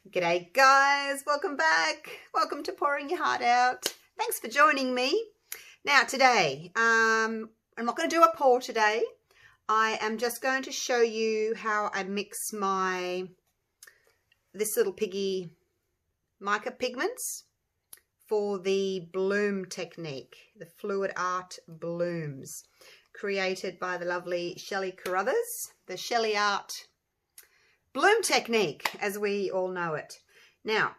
G'day guys, welcome back. Welcome to Pouring Your Heart Out. Thanks for joining me. Now today, I'm not going to do a pour today. I am just going to show you how I mix this little piggy mica pigments for the bloom technique, the Fluid Art Blooms, created by the lovely Shelley Carruthers, the Shelley Art Bloom technique, as we all know it. Now,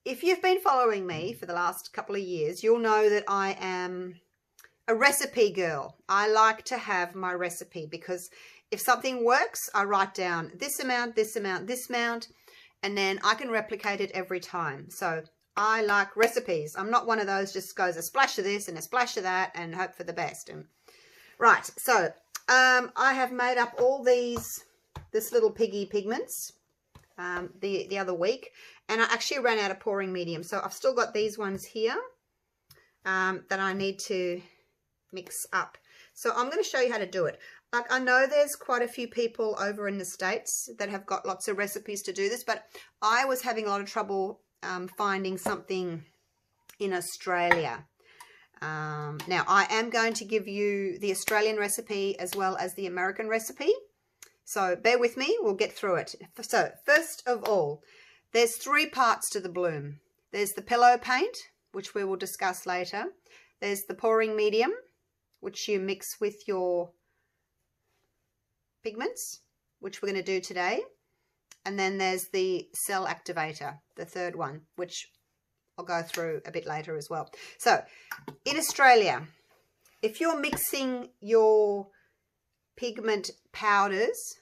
if you've been following me for the last couple of years, you'll know that I am a recipe girl. I like to have my recipe because if something works, I write down this amount, this amount, this amount, and then I can replicate it every time. So I like recipes. I'm not one of those just goes a splash of this and a splash of that and hope for the best. Right, so I have made up all this little piggy pigments the other week, and I actually ran out of pouring medium, so I've still got these ones here that I need to mix up. So I'm going to show you how to do it. Like, I know there's quite a few people over in the States that have got lots of recipes to do this, but I was having a lot of trouble finding something in Australia. Now I am going to give you the Australian recipe as well as the American recipe. So bear with me, we'll get through it. So first of all, there's three parts to the bloom. There's the pillow paint, which we will discuss later. There's the pouring medium, which you mix with your pigments, which we're going to do today. And then there's the cell activator, the third one, which I'll go through a bit later as well. So in Australia, if you're mixing your pigment powders,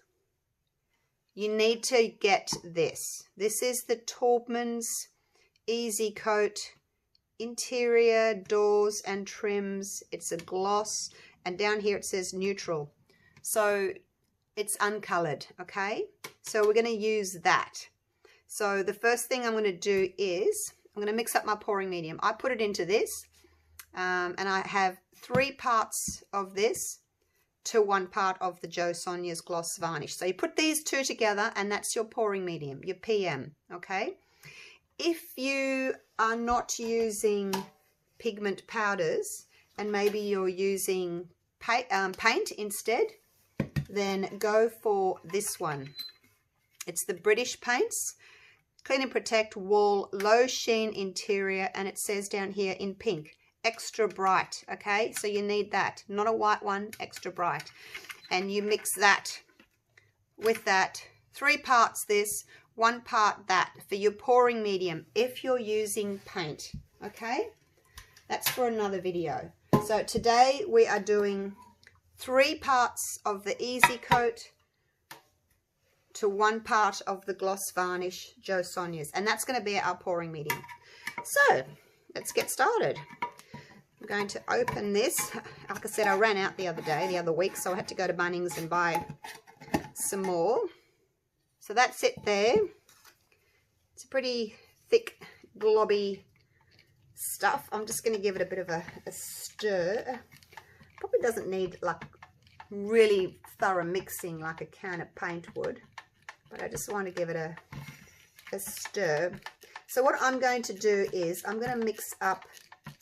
you need to get this. This is the Taubman's Easy Coat Interior Doors and Trims. It's a gloss, and down here it says neutral, so it's uncolored. Okay, so we're going to use that. So the first thing I'm going to do is I'm going to mix up my pouring medium. I put it into this and I have 3 parts of this to 1 part of the Jo Sonja's Gloss Varnish. So you put these two together and that's your pouring medium, your PM, okay? If you are not using pigment powders and maybe you're using paint instead, then go for this one. It's the British Paints Clean and Protect Wall Low Sheen Interior, and it says down here in pink, extra bright. Okay, so you need that, not a white one, extra bright. And you mix that with that, 3 parts this, 1 part that for your pouring medium if you're using paint. Okay, that's for another video. So today we are doing 3 parts of the Easy Coat to 1 part of the Gloss Varnish Jo Sonja's, and that's going to be our pouring medium. So let's get started. I'm going to open this. Like I said, I ran out the other week, so I had to go to Bunnings and buy some more. So that's it there. It's a pretty thick, globby stuff. I'm just going to give it a bit of a stir. Probably doesn't need like really thorough mixing like a can of paint would, but I just want to give it a stir. So what I'm going to do is I'm going to mix up,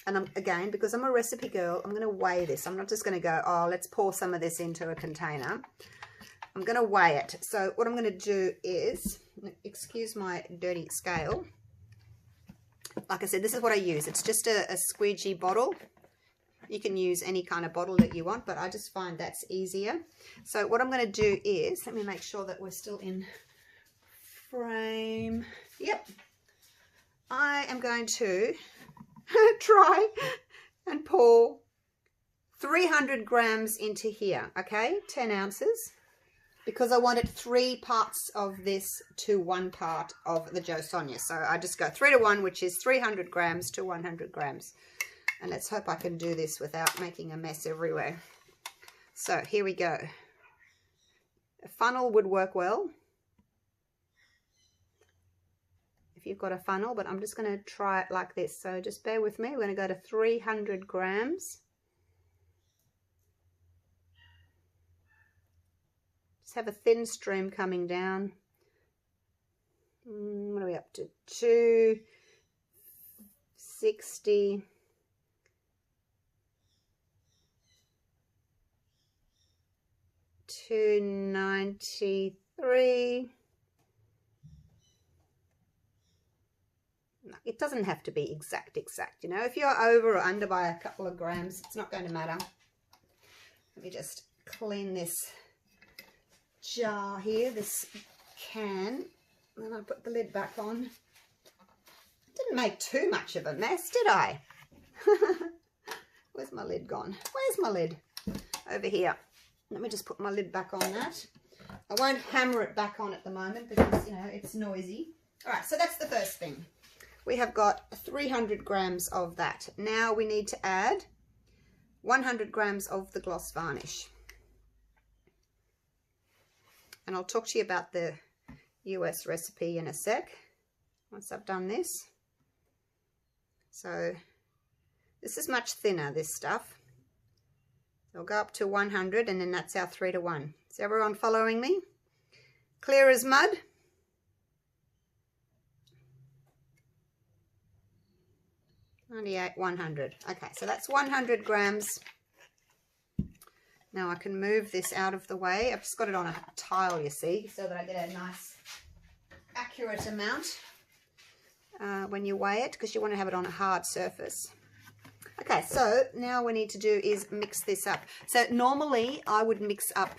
and again, because I'm a recipe girl, I'm going to weigh this. I'm not just going to go, oh, let's pour some of this into a container. I'm going to weigh it. So what I'm going to do is, excuse my dirty scale. Like I said, this is what I use. It's just a squeegee bottle. You can use any kind of bottle that you want, but I just find that's easier. So what I'm going to do is, let me make sure that we're still in frame. Yep. I am going to try and pour 300 grams into here, okay? 10 ounces, because I wanted 3 parts of this to 1 part of the Jo Sonja. So I just go 3 to 1, which is 300 grams to 100 grams. And let's hope I can do this without making a mess everywhere. So here we go. A funnel would work well if you've got a funnel, but I'm just going to try it like this. So just bear with me. We're going to go to 300 grams. Just have a thin stream coming down. What are we way up to 260. 293. It doesn't have to be exact, you know. If you're over or under by a couple of grams, it's not going to matter. Let me just clean this jar here, this can. Then I put the lid back on. Didn't make too much of a mess, did I? Where's my lid gone? Where's my lid? Over here. Let me just put my lid back on that. I won't hammer it back on at the moment because, you know, it's noisy. All right, so that's the first thing. We have got 300 grams of that. Now we need to add 100 grams of the gloss varnish. And I'll talk to you about the US recipe in a sec, once I've done this. So this is much thinner, this stuff. I'll go up to 100 and then that's our 3 to 1. Is everyone following me? Clear as mud? $98, 100. Okay, so that's 100 grams. Now I can move this out of the way. I've just got it on a tile, you see, so that I get a nice accurate amount when you weigh it, because you want to have it on a hard surface. Okay, so now we need to do is mix this up. So normally I would mix up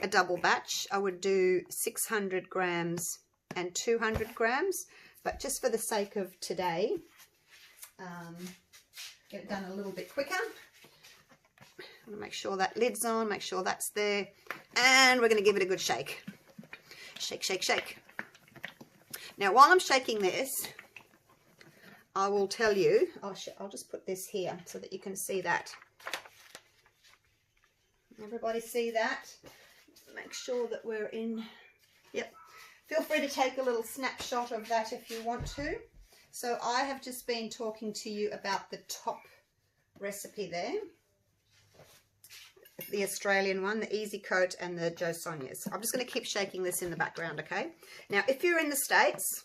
a double batch. I would do 600 grams and 200 grams, but just for the sake of today, get it done a little bit quicker. I'm going to make sure that lid's on, make sure that's there, and we're going to give it a good shake. Shake, shake, shake. Now while I'm shaking this, I will tell you, I'll just put this here so that you can see that. Everybody see that? Make sure that we're in, yep. Feel free to take a little snapshot of that if you want to. So I have just been talking to you about the top recipe there. The Australian one, the Easy Coat and the Jo Sonja's. I'm just going to keep shaking this in the background, okay? Now, if you're in the States,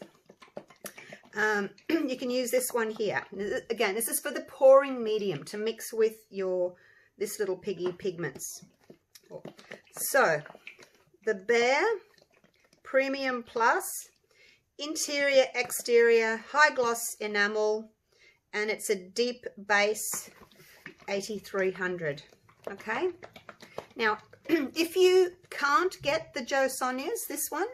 you can use this one here. Again, this is for the pouring medium to mix with this little piggy pigments. So, the Bare Premium Plus Interior Exterior High Gloss Enamel, and it's a deep base 8300. Okay, now if you can't get the Jo Sonja's, this one,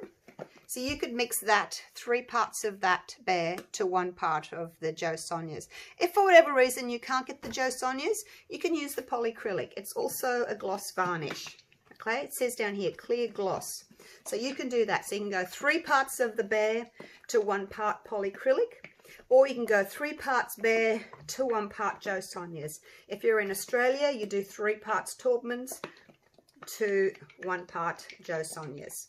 so you could mix that, 3 parts of that Bare to 1 part of the Jo Sonja's. If for whatever reason you can't get the Jo Sonja's, you can use the polycrylic. It's also a gloss varnish. Okay, it says down here clear gloss, so you can do that. So you can go 3 parts of the Bare to 1 part polycrylic, or you can go 3 parts Bare to 1 part Jo Sonja's. If you're in Australia, you do 3 parts Taubman's to 1 part Jo Sonja's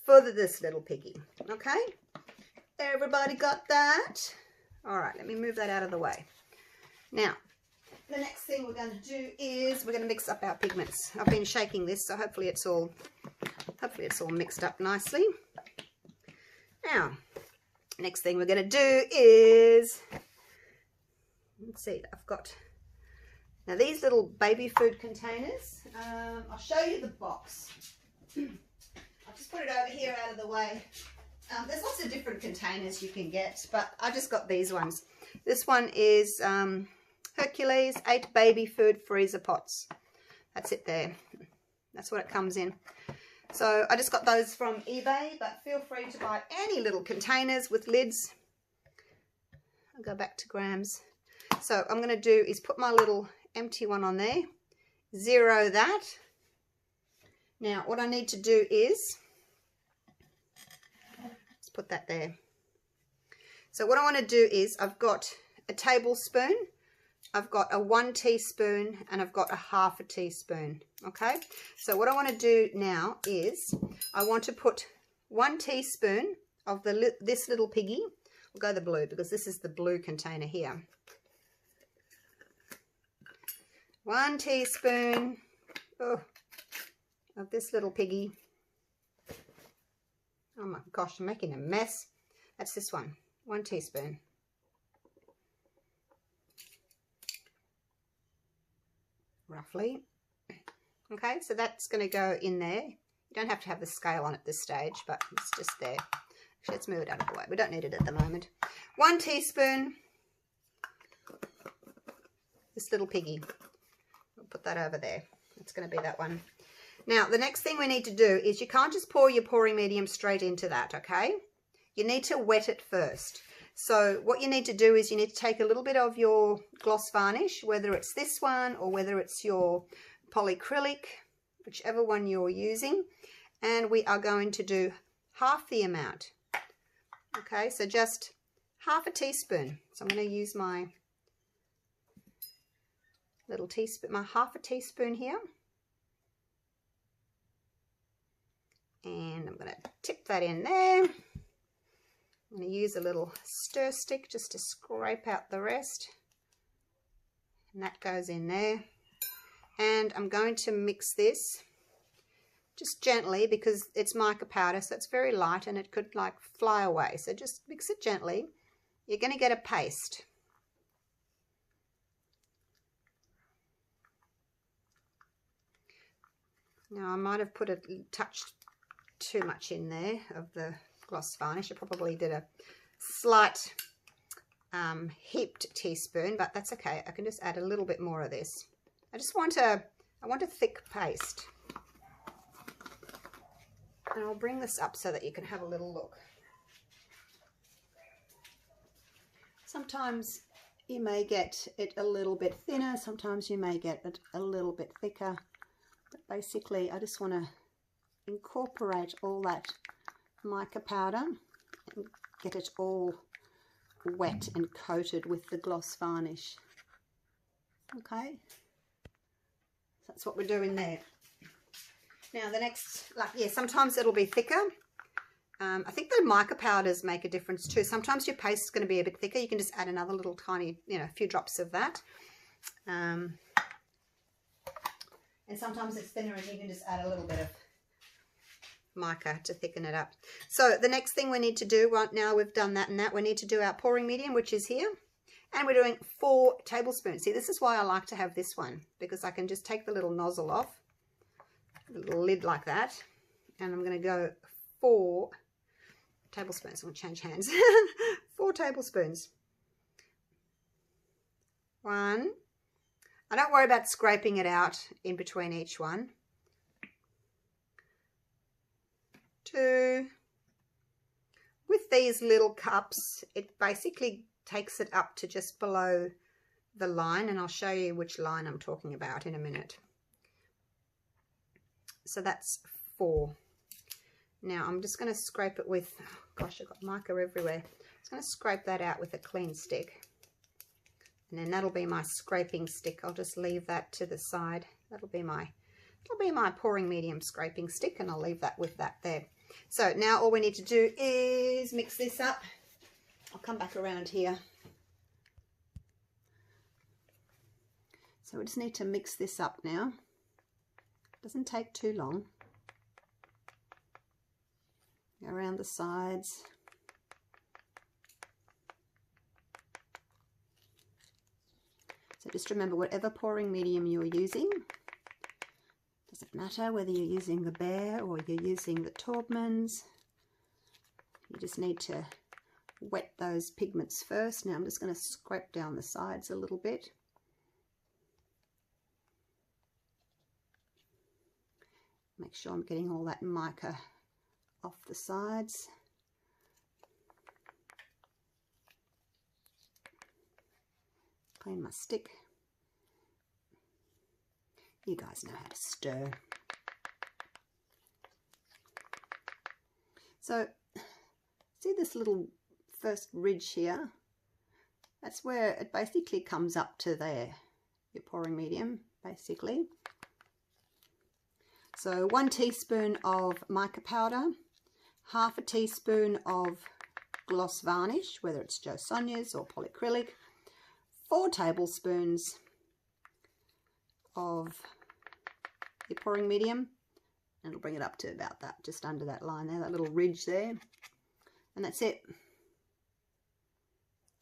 for this little piggy. Okay, everybody got that? All right, let me move that out of the way. Now, the next thing we're going to do is we're going to mix up our pigments. I've been shaking this, so hopefully it's all mixed up nicely. Now, next thing we're going to do is, let's see, I've got, now these little baby food containers, I'll show you the box. I'll just put it over here out of the way. There's lots of different containers you can get, but I just got these ones. This one is Hercules 8 baby food freezer pots. That's it there. That's what it comes in. So I just got those from eBay, but feel free to buy any little containers with lids. I'll go back to grams. So I'm going to do is put my little empty one on there, zero that. Now what I need to do is, let's put that there. So what I want to do is I've got a tablespoon, I've got a 1 teaspoon, and I've got a 1/2 teaspoon. Okay, so what I want to do now is I want to put 1 teaspoon of this little piggy. We'll go the blue because this is the blue container here. 1 teaspoon of this little piggy. Oh my gosh, I'm making a mess. That's this one, 1 teaspoon. Roughly. Okay, so that's going to go in there. You don't have to have the scale on at this stage, but it's just there. Actually, let's move it out of the way. We don't need it at the moment. 1 teaspoon. This little piggy. I'll put that over there. It's going to be that one. Now, the next thing we need to do is you can't just pour your pouring medium straight into that, okay? You need to wet it first. So what you need to do is you need to take a little bit of your gloss varnish, whether it's this one or whether it's your polycrylic, whichever one you're using, and we are going to do half the amount. Okay, so just half a teaspoon. So I'm going to use my little teaspoon, my half a teaspoon here. And I'm going to tip that in there. I'm going to use a little stir stick just to scrape out the rest. And that goes in there. And I'm going to mix this just gently because it's mica powder, so it's very light and it could like fly away. So just mix it gently. You're going to get a paste. Now I might have put a touch too much in there of the gloss varnish. I probably did a slight heaped teaspoon, but that's okay. I can just add a little bit more of this. I want a thick paste. And I'll bring this up so that you can have a little look. Sometimes you may get it a little bit thinner, sometimes you may get it a little bit thicker. But basically, I just want to incorporate all that mica powder and get it all wet and coated with the gloss varnish. Okay, that's what we're doing there. Now the next, sometimes it'll be thicker. I think the mica powders make a difference too. Sometimes your paste is going to be a bit thicker. You can just add another little tiny, a few drops of that. And sometimes it's thinner and you can just add a little bit of mica to thicken it up. So the next thing we need to do, right now we've done that and that, we need to do our pouring medium, which is here. And we're doing 4 tablespoons. See, this is why I like to have this one, because I can just take the little nozzle off, the little lid like that, and I'm going to go 4 tablespoons. I'm going to change hands. 4 tablespoons. 1. I don't worry about scraping it out in between each one. 2. With these little cups, it basically takes it up to just below the line, and I'll show you which line I'm talking about in a minute. So that's 4. Now I'm just going to scrape it with, oh gosh, I've got mica everywhere. I'm just going to scrape that out with a clean stick. And then that'll be my scraping stick. I'll just leave that to the side. That'll be my pouring medium scraping stick, and I'll leave that with that there. So now all we need to do is mix this up. I'll come back around here. So we just need to mix this up now. Doesn't take too long. Around the sides. So just remember, whatever pouring medium you're using, doesn't matter whether you're using the Behr or you're using the Taubmans, you just need to wet those pigments first. Now I'm just going to scrape down the sides a little bit. Make sure I'm getting all that mica off the sides. Clean my stick. You guys know how to stir. So, see this little first ridge here? That's where it basically comes up to there, your pouring medium, basically. So 1 teaspoon of mica powder, half a teaspoon of gloss varnish, whether it's Jo Sonja's or polycrylic, 4 tablespoons of your pouring medium, and it'll bring it up to about that, just under that line there, that little ridge there, and that's it.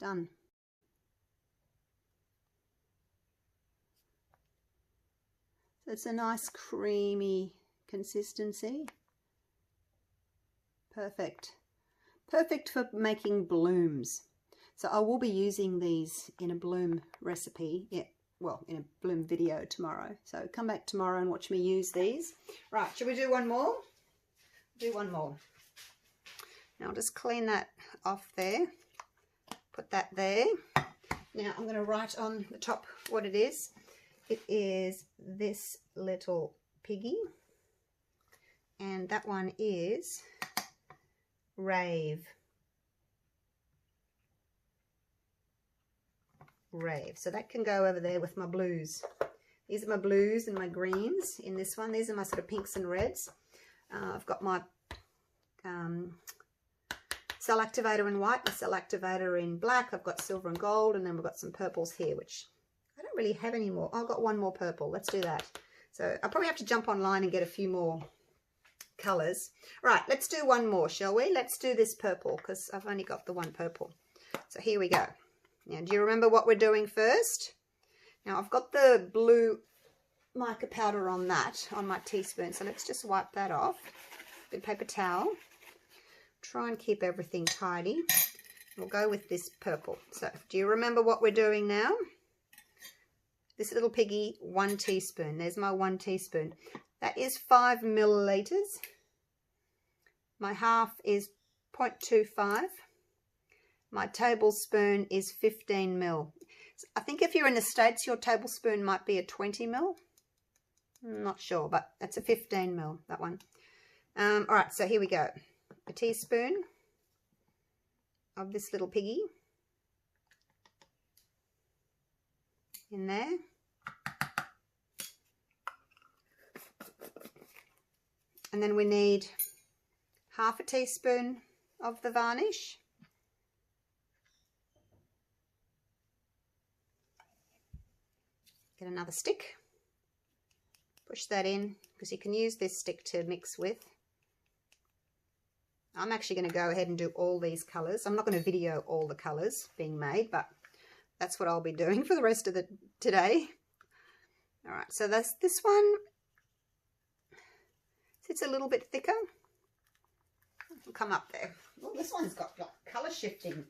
Done. So it's a nice creamy consistency. Perfect. Perfect for making blooms. So I will be using these in a bloom recipe. Yeah, well, in a bloom video tomorrow. So come back tomorrow and watch me use these. Right, should we do one more? Do one more. Now I'll just clean that off there. Put that there. Now I'm going to write on the top what it is. It is this little piggy. And that one is Rave. Rave. So that can go over there with my blues. These are my blues and my greens in this one. These are my sort of pinks and reds. I've got my cell activator in white, my cell activator in black. I've got silver and gold, and then we've got some purples here, which I don't really have any more. Oh, I've got one more purple. Let's do that. So I'll probably have to jump online and get a few more colours. Right, let's do one more, shall we? Let's do this purple because I've only got the one purple. So here we go. Now, do you remember what we're doing first? Now, I've got the blue mica powder on that, on my teaspoon. So let's just wipe that off. Good paper towel. Try and keep everything tidy. We'll go with this purple. So do you remember what we're doing now? This little piggy, 1 teaspoon. There's my 1 teaspoon. That is 5 milliliters. My half is 0.25. My tablespoon is 15 mil. I think if you're in the States, your tablespoon might be a 20 mil. I'm not sure, but that's a 15 mil, that one. All right, so here we go. A teaspoon of this little piggy in there. And then we need half a teaspoon of the varnish. Get another stick. Push that in because you can use this stick to mix with. I'm actually going to go ahead and do all these colours. I'm not going to video all the colours being made, but that's what I'll be doing for the rest of the today. All right, so that's this one. It's a little bit thicker. It'll come up there. Oh, this one's got colour shifting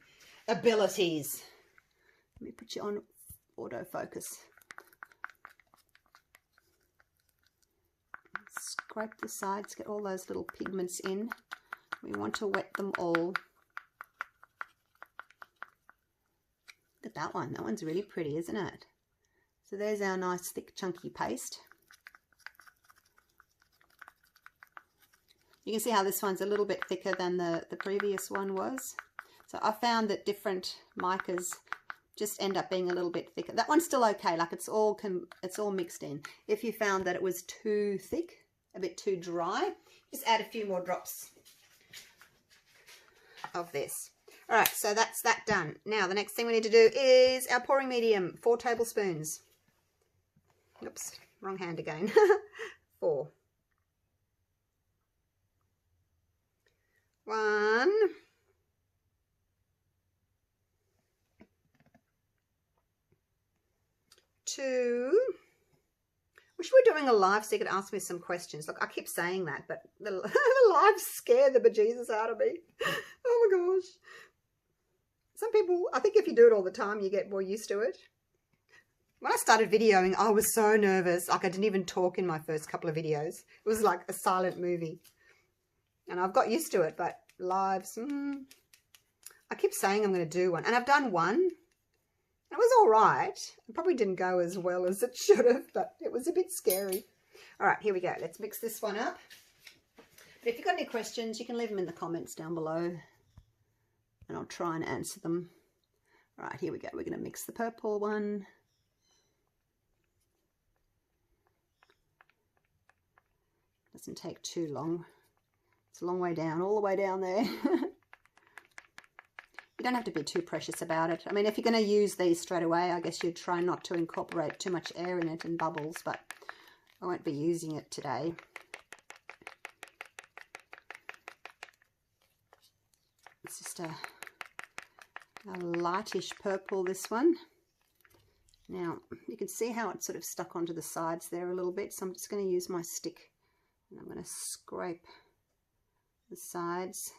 abilities. Let me put you on autofocus. Scrape the sides, get all those little pigments in. We want to wet them all. Look at that one. That one's really pretty, isn't it? So there's our nice thick chunky paste. You can see how this one's a little bit thicker than the previous one was. So I found that different micas just end up being a little bit thicker. That one's still okay, like it's all mixed in. If you found that it was too thick, a bit too dry, just add a few more drops of this. All right, so that's that done. Now the next thing we need to do is our pouring medium, 4 tablespoons. Oops, wrong hand again. 4. 1. 2. Wish we were doing a live so you could ask me some questions. Look, I keep saying that, but the lives scare the bejesus out of me. Oh my gosh. Some people, I think if you do it all the time, you get more used to it. When I started videoing, I was so nervous. Like I didn't even talk in my first couple of videos. It was like a silent movie. And I've got used to it, but lives, I keep saying I'm going to do one. And I've done one. It was all right. It probably didn't go as well as it should have, but it was a bit scary. All right, here we go. Let's mix this one up. But if you've got any questions, you can leave them in the comments down below, and I'll try and answer them. All right, here we go. We're going to mix the purple one. Doesn't take too long. It's a long way down, all the way down there. You don't have to be too precious about it. I mean, if you're going to use these straight away, I guess you'd try not to incorporate too much air in it and bubbles, but I won't be using it today. It's just A lightish purple, this one. Now, you can see how it's sort of stuck onto the sides there a little bit, so I'm just going to use my stick and I'm going to scrape the sides.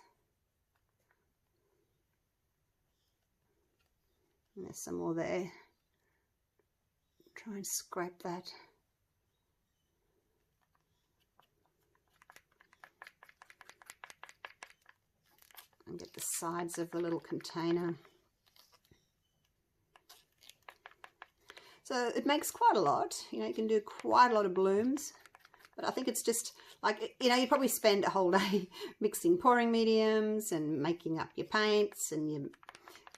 And there's some more there. Try and scrape that. And get the sides of the little container. So it makes quite a lot, you know, you can do quite a lot of blooms, but I think it's just like, you know, you probably spend a whole day mixing pouring mediums and making up your paints and your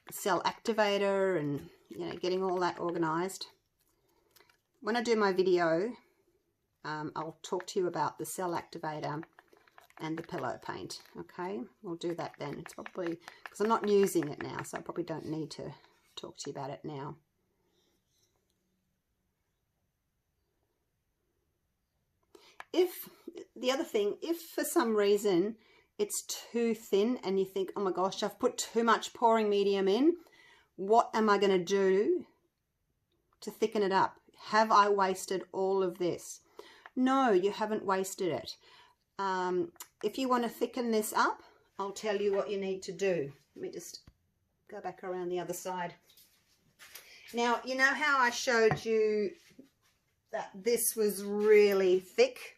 cell activator and, you know, getting all that organized. When I do my video, I'll talk to you about the cell activator and the pillow paint. Okay, we'll do that then. It's probably, because I'm not using it now, so I probably don't need to talk to you about it now. If, the other thing, if for some reason it's too thin and you think, oh my gosh, I've put too much pouring medium in, what am I going to do to thicken it up? Have I wasted all of this? No, you haven't wasted it. If you want to thicken this up, I'll tell you what you need to do. Let me just go back around the other side. Now, you know how I showed you that this was really thick?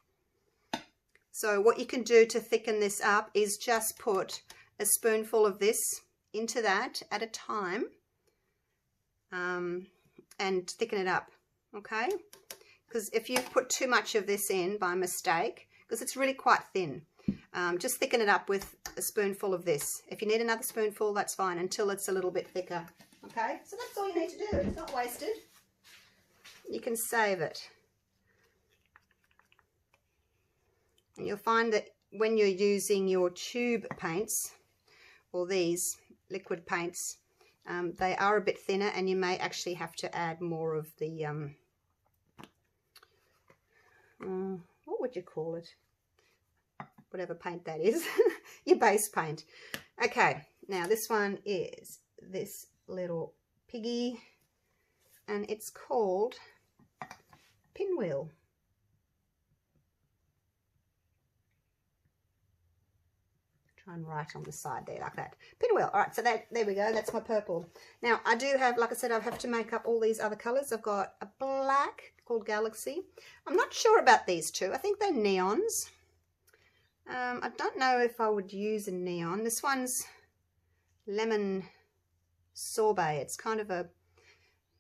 So what you can do to thicken this up is just put a spoonful of this into that at a time and thicken it up, okay? Because if you put too much of this in by mistake, because it's really quite thin, just thicken it up with a spoonful of this. If you need another spoonful, that's fine, until it's a little bit thicker, okay? So that's all you need to do. It's not wasted. You can save it. And you'll find that when you're using your tube paints or these liquid paints, they are a bit thinner and you may actually have to add more of the, what would you call it? Whatever paint that is, your base paint. Okay, now this one is this little piggy and it's called Pinwheel. Try and write on the side there like that. Pinwheel. All right, so there we go. That's my purple. Now, I do have, like I said, I have to make up all these other colours. I've got a black called Galaxy. I'm not sure about these two. I think they're neons. I don't know if I would use a neon. This one's Lemon Sorbet. It's kind of a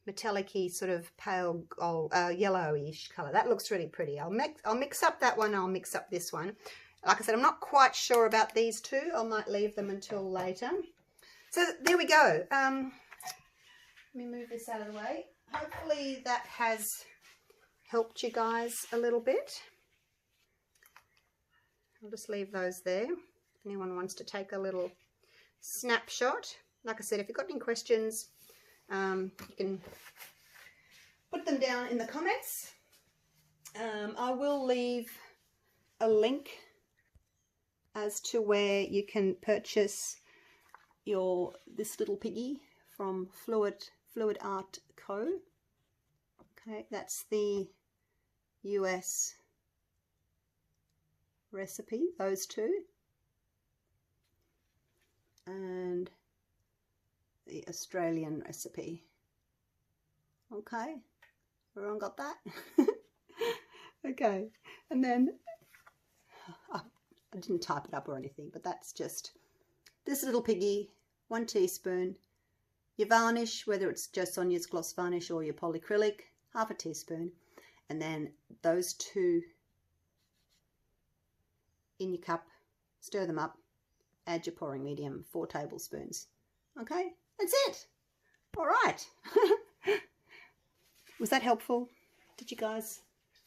metallic-y, sort of pale gold, yellowish colour. That looks really pretty. I'll mix up that one. I'll mix up this one. Like I said, I'm not quite sure about these two. I might leave them until later. So there we go. Let me move this out of the way. Hopefully that has helped you guys a little bit. I'll just leave those there. If anyone wants to take a little snapshot. Like I said, if you've got any questions, you can put them down in the comments. I will leave a link as to where you can purchase this little piggy from Fluid Art Co. Okay, that's the US recipe, those two, and the Australian recipe. Okay, everyone got that? Okay, and then I didn't type it up or anything, but that's just this little piggy, 1 teaspoon, your varnish, whether it's just Sonia's gloss varnish or your polycrylic, 1/2 teaspoon, and then those two in your cup, stir them up, add your pouring medium, 4 tablespoons. Okay, that's it. All right. Was that helpful? Did you guys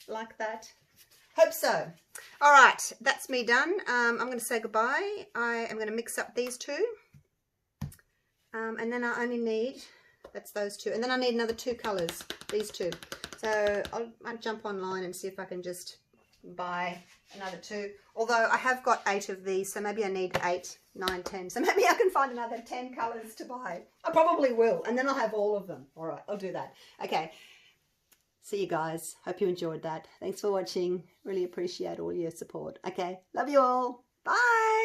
like that? Hope so. All right, that's me done. I'm going to say goodbye. I am going to mix up these two. And then I only need, that's those two. And then I need another 2 colours, these two. So I'll jump online and see if I can just buy another 2. Although I have got 8 of these, so maybe I need 8, 9, 10. So maybe I can find another 10 colours to buy. I probably will, and then I'll have all of them. All right, I'll do that. Okay. See you guys. Hope you enjoyed that. Thanks for watching. Really appreciate all your support. Okay. Love you all. Bye.